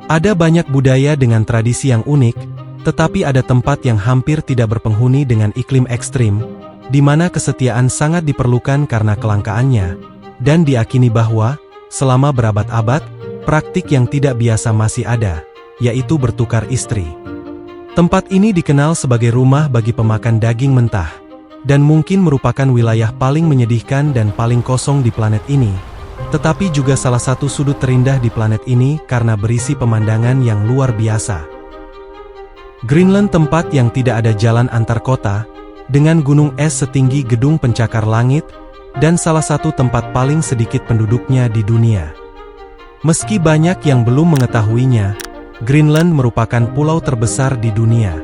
Ada banyak budaya dengan tradisi yang unik, tetapi ada tempat yang hampir tidak berpenghuni dengan iklim ekstrim, di mana kesetiaan sangat diperlukan karena kelangkaannya, dan diakini bahwa, selama berabad-abad, praktik yang tidak biasa masih ada, yaitu bertukar istri. Tempat ini dikenal sebagai rumah bagi pemakan daging mentah, dan mungkin merupakan wilayah paling menyedihkan dan paling kosong di planet ini, tetapi juga salah satu sudut terindah di planet ini karena berisi pemandangan yang luar biasa. Greenland, tempat yang tidak ada jalan antar kota, dengan gunung es setinggi gedung pencakar langit, dan salah satu tempat paling sedikit penduduknya di dunia. Meski banyak yang belum mengetahuinya, Greenland merupakan pulau terbesar di dunia.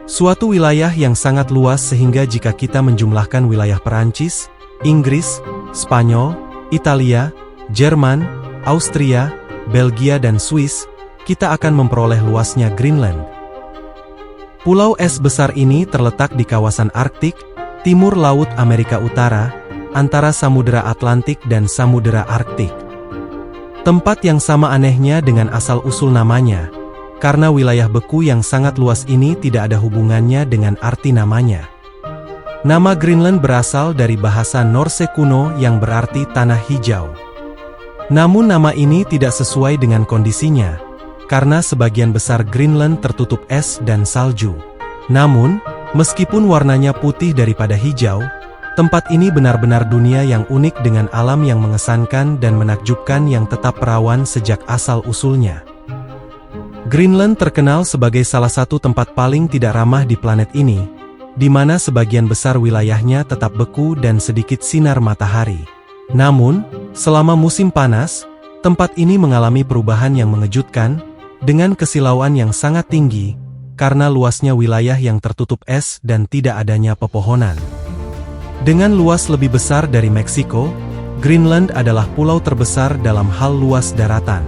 Suatu wilayah yang sangat luas sehingga jika kita menjumlahkan wilayah Perancis, Inggris, Spanyol, Italia, Jerman, Austria, Belgia dan Swiss, kita akan memperoleh luasnya Greenland. Pulau es besar ini terletak di kawasan Arktik, timur Laut Amerika Utara, antara Samudera Atlantik dan Samudera Arktik. Tempat yang sama anehnya dengan asal-usul namanya, karena wilayah beku yang sangat luas ini tidak ada hubungannya dengan arti namanya. Nama Greenland berasal dari bahasa Norse kuno yang berarti tanah hijau. Namun nama ini tidak sesuai dengan kondisinya, karena sebagian besar Greenland tertutup es dan salju. Namun, meskipun warnanya putih daripada hijau, tempat ini benar-benar dunia yang unik dengan alam yang mengesankan dan menakjubkan yang tetap perawan sejak asal-usulnya. Greenland terkenal sebagai salah satu tempat paling tidak ramah di planet ini, di mana sebagian besar wilayahnya tetap beku dan sedikit sinar matahari. Namun, selama musim panas, tempat ini mengalami perubahan yang mengejutkan, dengan kesilauan yang sangat tinggi, karena luasnya wilayah yang tertutup es dan tidak adanya pepohonan. Dengan luas lebih besar dari Meksiko, Greenland adalah pulau terbesar dalam hal luas daratan.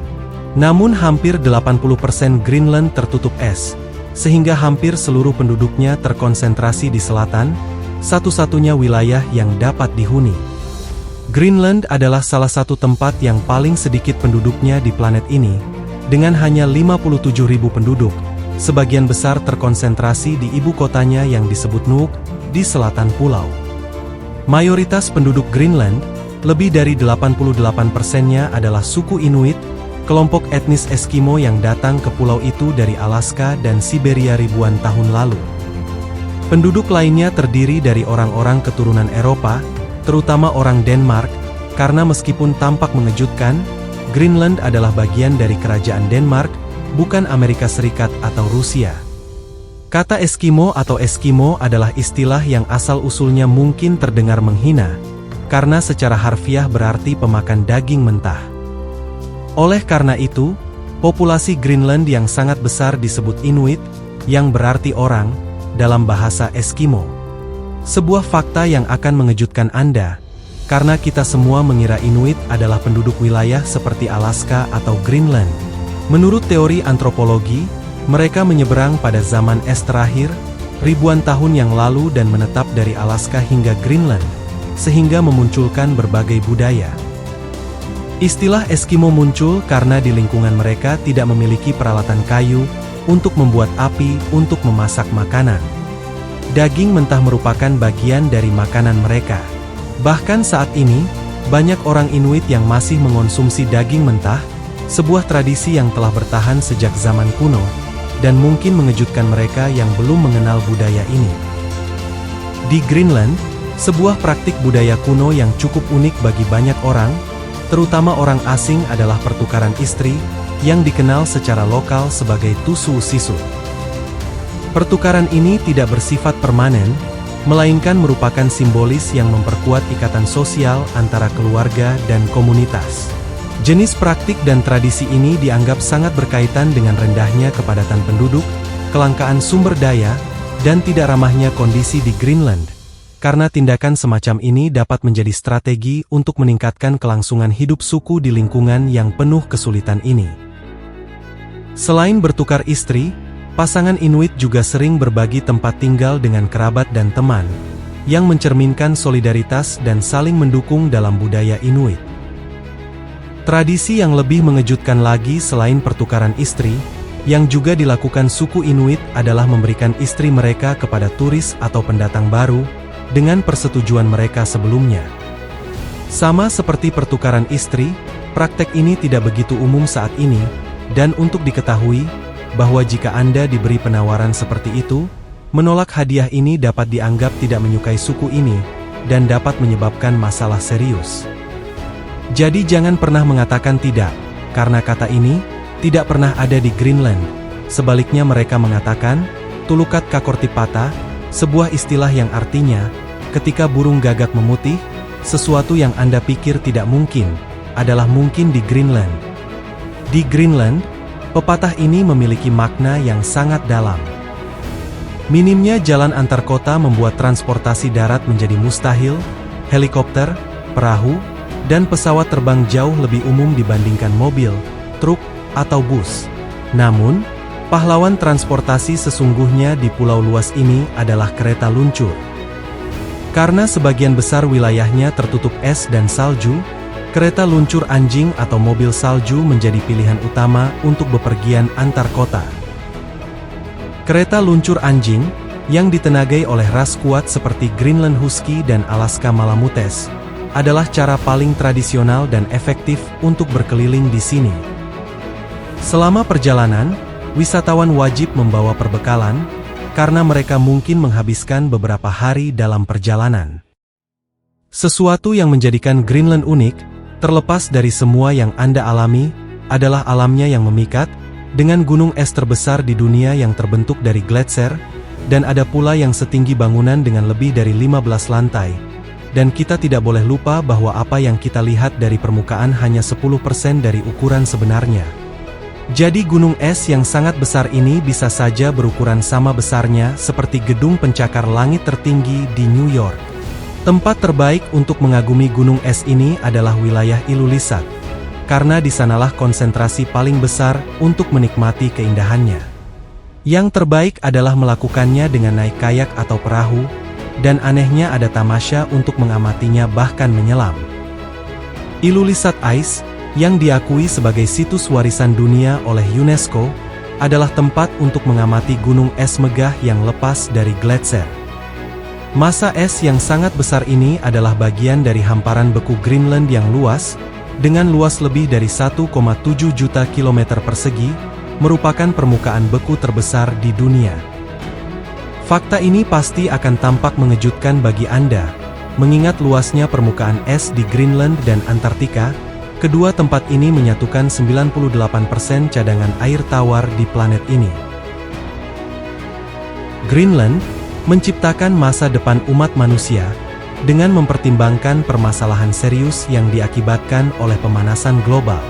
Namun hampir 80% Greenland tertutup es, sehingga hampir seluruh penduduknya terkonsentrasi di selatan, satu-satunya wilayah yang dapat dihuni. Greenland adalah salah satu tempat yang paling sedikit penduduknya di planet ini, dengan hanya 57.000 penduduk, sebagian besar terkonsentrasi di ibu kotanya yang disebut Nuuk, di selatan pulau. Mayoritas penduduk Greenland, lebih dari 88%-nya adalah suku Inuit, kelompok etnis Eskimo yang datang ke pulau itu dari Alaska dan Siberia ribuan tahun lalu. Penduduk lainnya terdiri dari orang-orang keturunan Eropa, terutama orang Denmark, karena meskipun tampak mengejutkan, Greenland adalah bagian dari kerajaan Denmark, bukan Amerika Serikat atau Rusia. Kata Eskimo atau Eskimo adalah istilah yang asal-usulnya mungkin terdengar menghina, karena secara harfiah berarti pemakan daging mentah. Oleh karena itu, populasi Greenland yang sangat besar disebut Inuit, yang berarti orang, dalam bahasa Eskimo. Sebuah fakta yang akan mengejutkan Anda, karena kita semua mengira Inuit adalah penduduk wilayah seperti Alaska atau Greenland. Menurut teori antropologi, mereka menyeberang pada zaman es terakhir, ribuan tahun yang lalu dan menetap dari Alaska hingga Greenland, sehingga memunculkan berbagai budaya. Istilah Eskimo muncul karena di lingkungan mereka tidak memiliki peralatan kayu untuk membuat api untuk memasak makanan. Daging mentah merupakan bagian dari makanan mereka. Bahkan saat ini, banyak orang Inuit yang masih mengonsumsi daging mentah, sebuah tradisi yang telah bertahan sejak zaman kuno, dan mungkin mengejutkan mereka yang belum mengenal budaya ini. Di Greenland, sebuah praktik budaya kuno yang cukup unik bagi banyak orang, terutama orang asing adalah pertukaran istri, yang dikenal secara lokal sebagai tusu sisu. Pertukaran ini tidak bersifat permanen, melainkan merupakan simbolis yang memperkuat ikatan sosial antara keluarga dan komunitas. Jenis praktik dan tradisi ini dianggap sangat berkaitan dengan rendahnya kepadatan penduduk, kelangkaan sumber daya, dan tidak ramahnya kondisi di Greenland. Karena tindakan semacam ini dapat menjadi strategi untuk meningkatkan kelangsungan hidup suku di lingkungan yang penuh kesulitan ini. Selain bertukar istri, pasangan Inuit juga sering berbagi tempat tinggal dengan kerabat dan teman, yang mencerminkan solidaritas dan saling mendukung dalam budaya Inuit. Tradisi yang lebih mengejutkan lagi selain pertukaran istri, yang juga dilakukan suku Inuit adalah memberikan istri mereka kepada turis atau pendatang baru, dengan persetujuan mereka sebelumnya. Sama seperti pertukaran istri, praktek ini tidak begitu umum saat ini, dan untuk diketahui, bahwa jika Anda diberi penawaran seperti itu, menolak hadiah ini dapat dianggap tidak menyukai suku ini, dan dapat menyebabkan masalah serius. Jadi jangan pernah mengatakan tidak, karena kata ini tidak pernah ada di Greenland. Sebaliknya mereka mengatakan, tulukat kakortipata, sebuah istilah yang artinya, ketika burung gagak memutih, sesuatu yang Anda pikir tidak mungkin, adalah mungkin di Greenland. Di Greenland, pepatah ini memiliki makna yang sangat dalam. Minimnya jalan antar kota membuat transportasi darat menjadi mustahil, helikopter, perahu, dan pesawat terbang jauh lebih umum dibandingkan mobil, truk, atau bus. Namun, pahlawan transportasi sesungguhnya di pulau luas ini adalah kereta luncur. Karena sebagian besar wilayahnya tertutup es dan salju, kereta luncur anjing atau mobil salju menjadi pilihan utama untuk bepergian antar kota. Kereta luncur anjing, yang ditenagai oleh ras kuat seperti Greenland Husky dan Alaska Malamutes, adalah cara paling tradisional dan efektif untuk berkeliling di sini. Selama perjalanan, wisatawan wajib membawa perbekalan, karena mereka mungkin menghabiskan beberapa hari dalam perjalanan. Sesuatu yang menjadikan Greenland unik, terlepas dari semua yang Anda alami, adalah alamnya yang memikat, dengan gunung es terbesar di dunia yang terbentuk dari gletser, dan ada pula yang setinggi bangunan dengan lebih dari 15 lantai. Dan kita tidak boleh lupa bahwa apa yang kita lihat dari permukaan hanya 10% dari ukuran sebenarnya. Jadi gunung es yang sangat besar ini bisa saja berukuran sama besarnya seperti gedung pencakar langit tertinggi di New York. Tempat terbaik untuk mengagumi gunung es ini adalah wilayah Ilulissat, karena di sanalah konsentrasi paling besar untuk menikmati keindahannya. Yang terbaik adalah melakukannya dengan naik kayak atau perahu, dan anehnya ada tamasya untuk mengamatinya bahkan menyelam. Ilulissat Ice, yang diakui sebagai situs warisan dunia oleh UNESCO, adalah tempat untuk mengamati gunung es megah yang lepas dari gletser. Massa es yang sangat besar ini adalah bagian dari hamparan beku Greenland yang luas, dengan luas lebih dari 1,7 juta kilometer persegi, merupakan permukaan beku terbesar di dunia. Fakta ini pasti akan tampak mengejutkan bagi Anda, mengingat luasnya permukaan es di Greenland dan Antartika. Kedua tempat ini menyatukan 98% cadangan air tawar di planet ini. Greenland menciptakan masa depan umat manusia, dengan mempertimbangkan permasalahan serius yang diakibatkan oleh pemanasan global.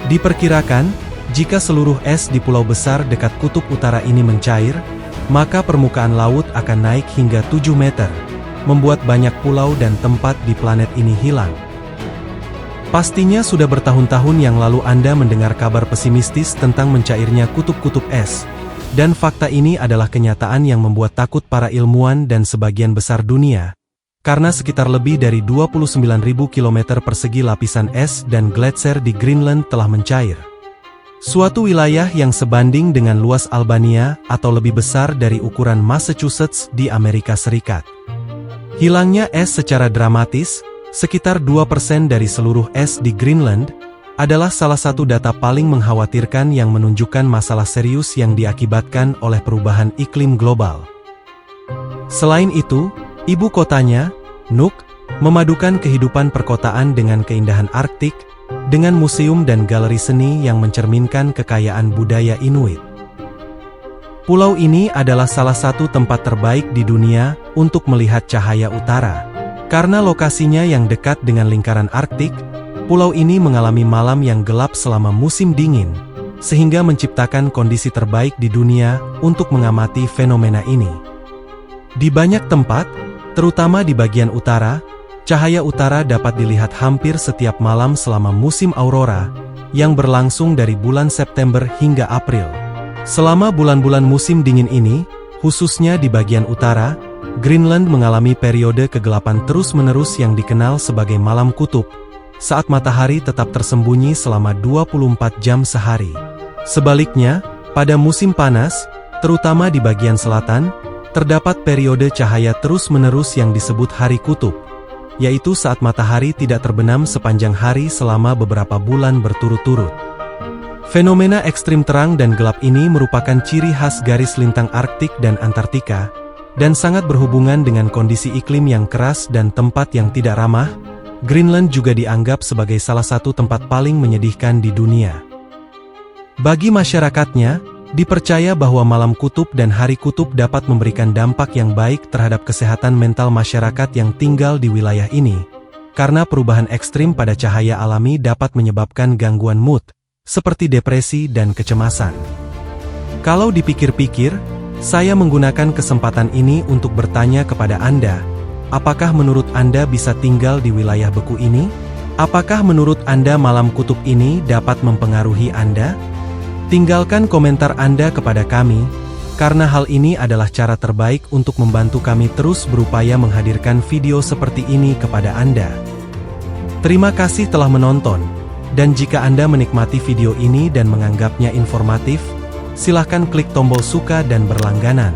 Diperkirakan, jika seluruh es di pulau besar dekat kutub utara ini mencair, maka permukaan laut akan naik hingga 7 meter, membuat banyak pulau dan tempat di planet ini hilang. Pastinya sudah bertahun-tahun yang lalu Anda mendengar kabar pesimistis tentang mencairnya kutub-kutub es, dan fakta ini adalah kenyataan yang membuat takut para ilmuwan dan sebagian besar dunia, karena sekitar lebih dari 29.000 km persegi lapisan es dan gletser di Greenland telah mencair. Suatu wilayah yang sebanding dengan luas Albania atau lebih besar dari ukuran Massachusetts di Amerika Serikat. Hilangnya es secara dramatis, sekitar 2% dari seluruh es di Greenland, adalah salah satu data paling mengkhawatirkan yang menunjukkan masalah serius yang diakibatkan oleh perubahan iklim global. Selain itu, ibu kotanya, Nuuk, memadukan kehidupan perkotaan dengan keindahan Arktik, dengan museum dan galeri seni yang mencerminkan kekayaan budaya Inuit. Pulau ini adalah salah satu tempat terbaik di dunia untuk melihat cahaya utara. Karena lokasinya yang dekat dengan lingkaran Arktik, pulau ini mengalami malam yang gelap selama musim dingin, sehingga menciptakan kondisi terbaik di dunia untuk mengamati fenomena ini. Di banyak tempat, terutama di bagian utara, cahaya utara dapat dilihat hampir setiap malam selama musim aurora, yang berlangsung dari bulan September hingga April. Selama bulan-bulan musim dingin ini, khususnya di bagian utara, Greenland mengalami periode kegelapan terus-menerus yang dikenal sebagai malam kutub, saat matahari tetap tersembunyi selama 24 jam sehari. Sebaliknya, pada musim panas, terutama di bagian selatan, terdapat periode cahaya terus-menerus yang disebut hari kutub, yaitu saat matahari tidak terbenam sepanjang hari selama beberapa bulan berturut-turut. Fenomena ekstrim terang dan gelap ini merupakan ciri khas garis lintang Arktik dan Antartika, dan sangat berhubungan dengan kondisi iklim yang keras dan tempat yang tidak ramah. Greenland juga dianggap sebagai salah satu tempat paling menyedihkan di dunia. Bagi masyarakatnya, dipercaya bahwa malam kutub dan hari kutub dapat memberikan dampak yang baik terhadap kesehatan mental masyarakat yang tinggal di wilayah ini, karena perubahan ekstrim pada cahaya alami dapat menyebabkan gangguan mood, seperti depresi dan kecemasan. Kalau dipikir-pikir, saya menggunakan kesempatan ini untuk bertanya kepada Anda, apakah menurut Anda bisa tinggal di wilayah beku ini? Apakah menurut Anda malam kutub ini dapat mempengaruhi Anda? Tinggalkan komentar Anda kepada kami, karena hal ini adalah cara terbaik untuk membantu kami terus berupaya menghadirkan video seperti ini kepada Anda. Terima kasih telah menonton, dan jika Anda menikmati video ini dan menganggapnya informatif, silahkan klik tombol suka dan berlangganan.